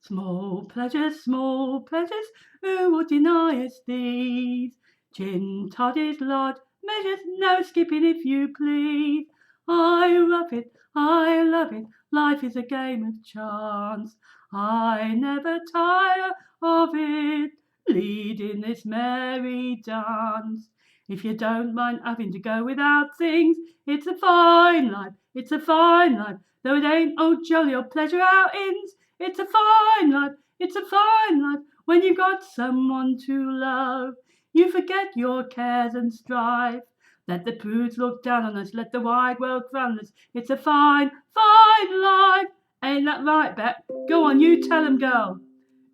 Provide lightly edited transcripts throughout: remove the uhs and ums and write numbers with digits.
small pleasures, who would deny us these? Chin toddies, lod, measures, no skipping if you please. I love it, life is a game of chance. I never tire of it, leading this merry dance. If you don't mind having to go without things, it's a fine life, it's a fine life, though it ain't old jolly or pleasure outings. It's a fine life, it's a fine life, when you've got someone to love. You forget your cares and strife. Let the prudes look down on us, let the wide world frown us. It's a fine, fine life. Ain't that right, Bet? Go on, you tell 'em, girl.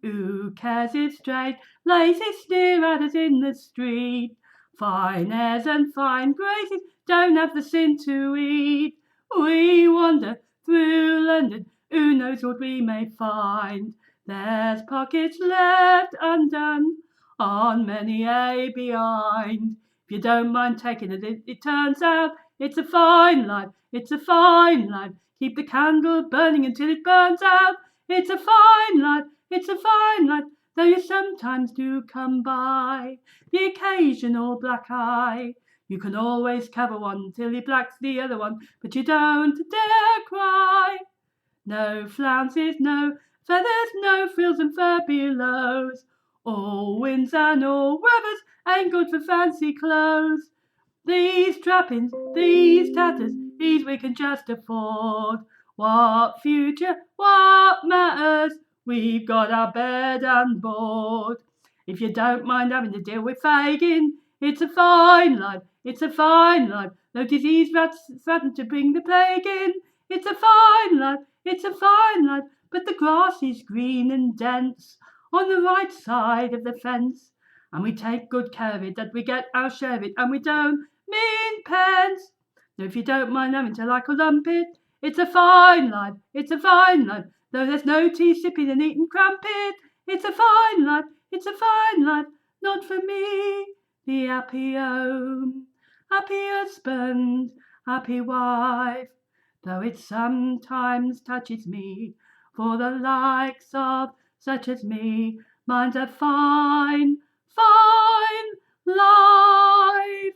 Who cares if straight laces sneer at us in the street? Fine airs and fine graces don't have the sin to eat. We wander through London, who knows what we may find? There's pockets left undone on many a behind. If you don't mind taking it, it turns out it's a fine life, it's a fine life. Keep the candle burning until it burns out. It's a fine life, it's a fine life, though you sometimes do come by the occasional black eye. You can always cover one till he blacks the other one, but you don't dare cry. No flounces, no feathers, no frills and fur belows. All winds and all weathers ain't good for fancy clothes. These trappings, these tatters, these we can just afford. What future, what matters? We've got our bed and board. If you don't mind having to deal with Fagin, it's a fine life, it's a fine life. No disease rats threaten to bring the plague in. It's a fine life, it's a fine life, but the grass is green and dense on the right side of the fence, and we take good care of it, that we get our share of it, and we don't mean pence. Now if you don't mind having to like a lumpet, it's a fine life, it's a fine life, though there's no tea sipping and eating crumpet. It's a fine life, it's a fine life, not for me, the happy home, happy husband, happy wife, though it sometimes touches me, for the likes of such as me, mine's a fine, fine life.